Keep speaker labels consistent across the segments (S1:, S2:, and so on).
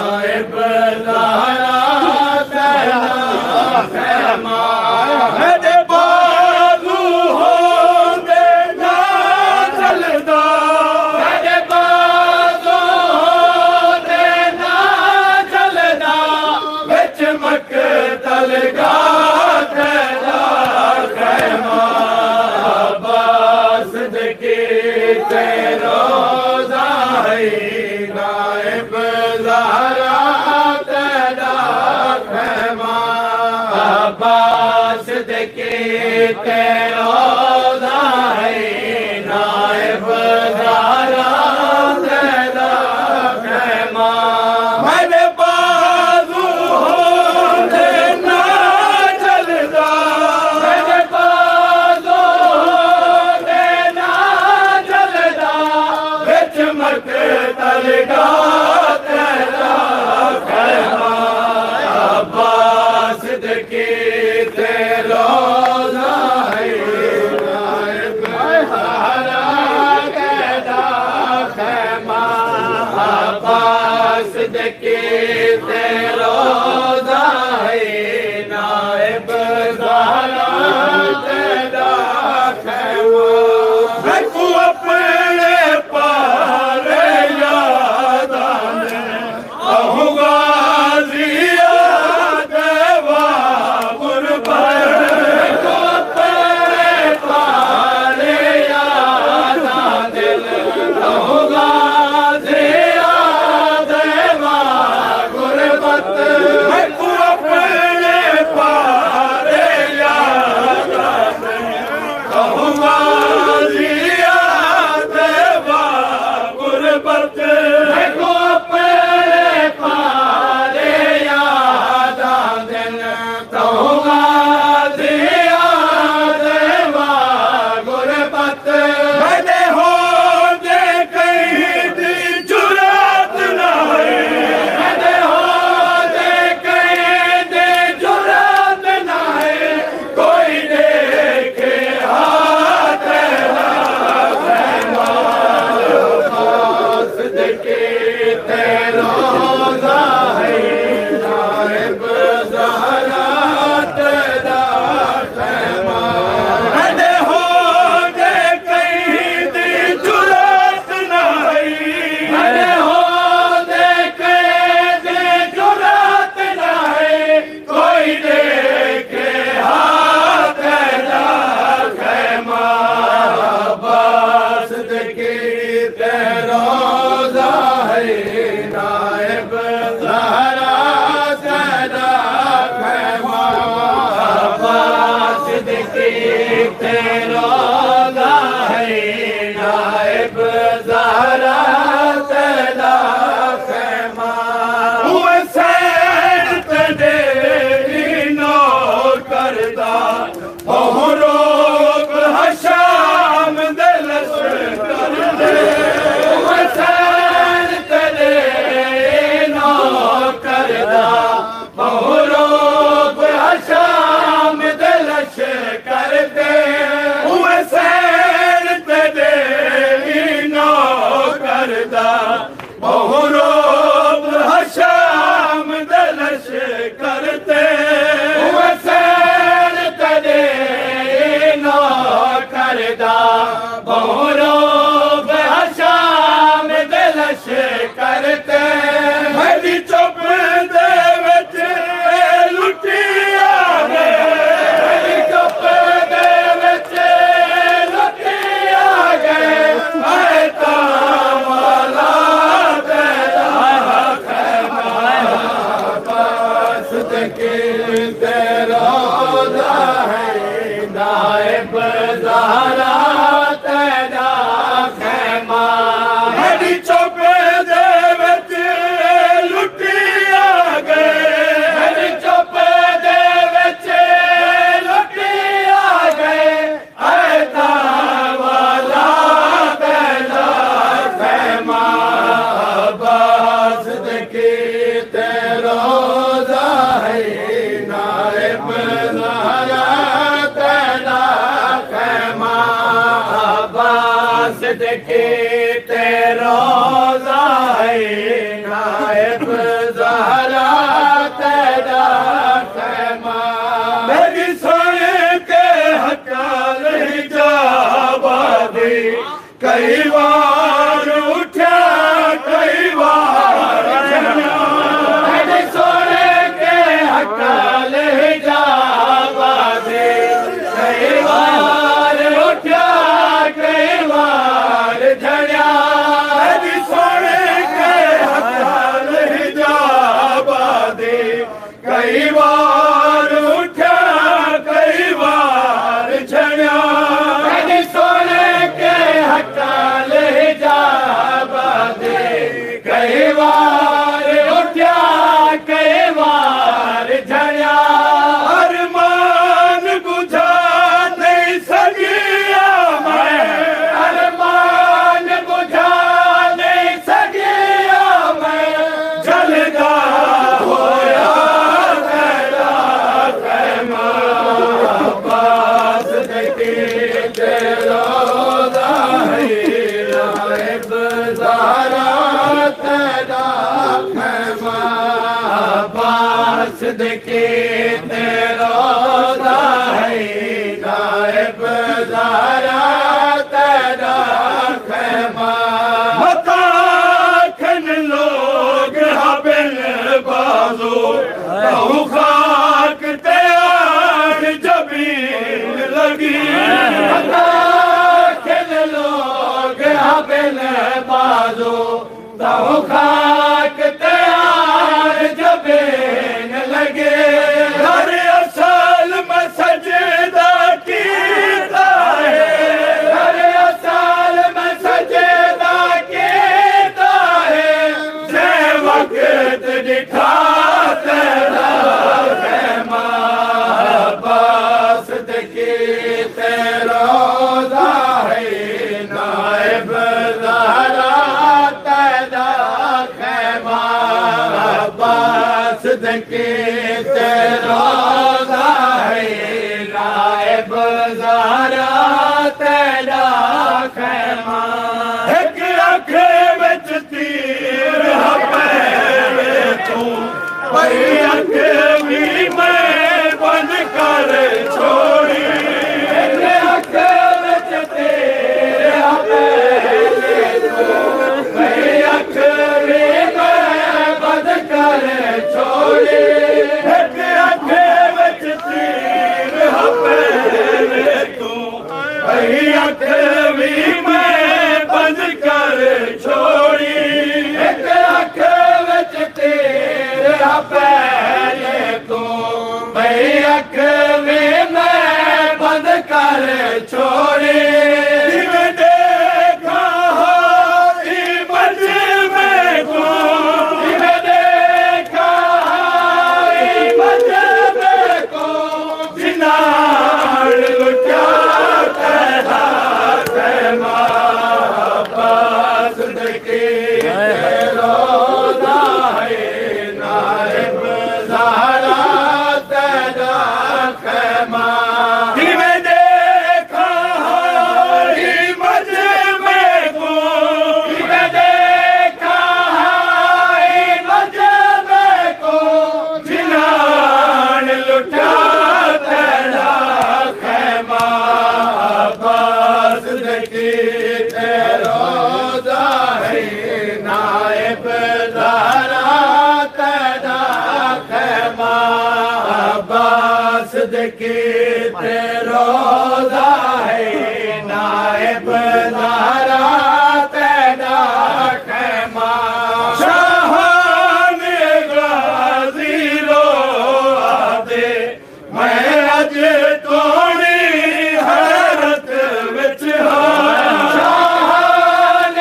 S1: नाइब ज़हरा तेरा ख़ैमा मेरे बाज़ू होंदे ना चलदा मेरे बाज़ू होंदे ना चलदा विच मक़तल गाह तेरा ख़ैमा अब्बास दे रोज़ा है नाइब ज़हरा तेरा ख़ैमा अब्बास दे रोज़ा है नाइब ज़हरा तेरा ख़ैमा मेरे बाज़ू होंदे ना चलदा मेरे बाज़ू होंदे ना चलदा विच मक़तल गाह तेरा ख़ैमा अब्बास दे रोज़ा है नाइब ज़हरा तेरा ख़ैमा अब्बास दे रोज़ा है नाइब ज़हरा तेरा ख़ैमा देखो अपने पारे याद आने अहू गाज़िया देवा गुरबत देखो अपने पारे याद आने अहू गाज़िया देवा गुरबत देखो अपने पारे याद आने अहू गाज़िया देवा गुरबत देखो अपने पारे याद आने अहू गाज़िया देवा गुरबत मैंने हो दे कहीं दी जुरात ना है मैंने हो दे कहीं दी जुरात ना है कोई देखे हाथ तेरा ख़ैमा अब्बास दे रोज़ा है नाइब ज़हरा तेरा ख़ैमा मैंने हो दे कहीं दी जुरात ना है मैंने हो दे कहीं दी जुरात ना है कोई देखे हाथ तेरा ख़ैमा अब्बास दे रोज़ा है नाइब ज़हरा तेरा ख़ैमा अब्बास दे रोज़ा है नाइब ज़हरा तेरा ख़ैमा हुए सैर ते नो करदा बहु रोग हशाम दे लश्कर दे हुए सैर ते नो करदा बहु रोग हशाम दे लश्कर दे हुए सैर ते नो करदा बहु रोग हशाम दे लश्कर दे हुए सैर ते नो करदा बहु रोग हशाम दे लश्कर दे मेरी चुप दे विच लुटिया गए मेरी चुप दे विच लुटिया गए आए तावाला तेरा ख़ैमा अब्बास दे रोज़ा है नाइब ज़हरा तेरा ख़ैमा मेरी चुप दे विच लुटिया गए मेरी चुप दे विच लुटिया गए आए तावाला तेरा ख़ैमा अब्बास दे रोज़ा है नाइब ज़हरा तेरा ख़ैमा अब्बास दे रोज़ा है नाइब सिद्दीकी रोज़ा है नाइब ज़हरा तेरा ख़ैमा मताखन लोग हबिल बाज़ो तहु खाक तैयार जबीन लगी मताखन लोग हबिल बाज़ो तहु खाक तैयार जबीन लगे हर असल में सजदा कीता है हर असल में सजदा कीता है जे वक्त दिखा तेरा ख़ैमा अब्बास सिद्दीकी रोज़ा है नाइब ज़हरा तेरा ख़ैमा अब्बास सिद्दीकी रोज़ा है नाइब ज़हरा तेरा ख़ैमा एक अख विच तीर पैवे तू भई अख भी मैं बंद कर छोड़ी एक अख विच तीर पैवे तू भई अख भी मैं बंद कर छोड़ी एक अख विच तीर पैवे तू भई अख भी मैं बंद कर छोड़ी एक अख विच तीर पैवे तू भई अख भी मैं बंद कर छोड़ी जिवें देखा ई मजमे को जिवें देखा ई मजमे को जिनार लुटा तेरा ख़ैमा अब्बास सिद्दीकी रोज़ा है नाइब ज़हरा तेरा ख़ैमा जिवें देखा ई मजमे को जिवें देखा ई मजमे को जिनार लुटा तेरा ख़ैमा अब्बास सिद्दीकी रोज़ा है नाइब ज़हरा तेरा ख़ैमा अब्बास सिद्दीकी रोज़ा है नाइब ज़हरा तेरा ख़ैमा शाहान गाज़ी रोज़े मैं अज तोड़ी हैरत विच हां शाहान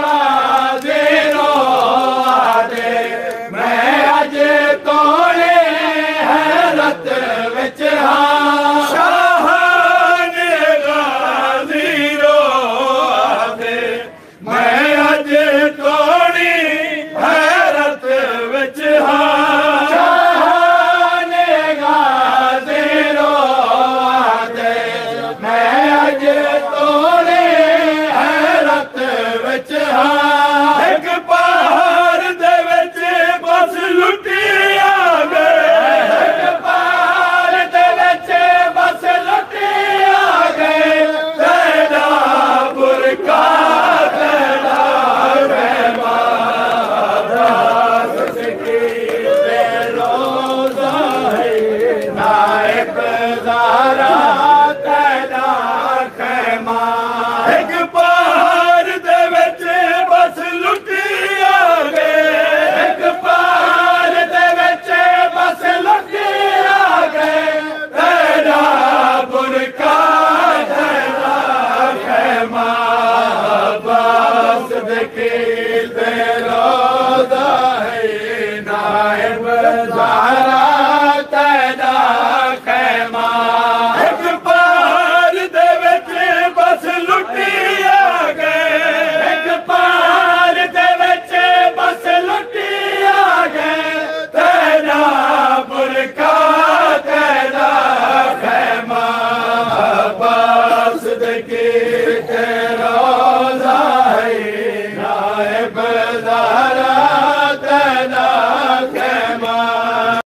S1: गाज़ी रोज़े मैं अज तोड़ी हैरत विच हां शाहान गाज़ी रोज़े मैं अज तोड़ी हैरत विच हां शाहान गाज़ी रोज़े मैं अज तोड़ी हैरत विच हां एक पहाड़ दे विच बस लुटी आ गए एक पहाड़ दे विच बस लुटी आ गए तेरा बुरका तेरा ख़ैमा अब्बास सिद्दीकी रोज़ा है नाइब ज़हरा तेरा ख़ैमा एक पहाड़ दे विच बस लुटी आ गए एक पहाड़ दे विच बस लुटी आ गए तेरा बुरका तेरा ख़ैमा अब्बास सिद्दीकी रोज़ा है नाइब ज़हरा तेरा ख़ैमा एक पहाड़ दे विच बस लुटी आ गए एक पहाड़ दे विच बस लुटी आ गए तेरा बुरका तेरा ख़ैमा अब्बास सिद्दीकी रोज़ा है नाइब ज़हरा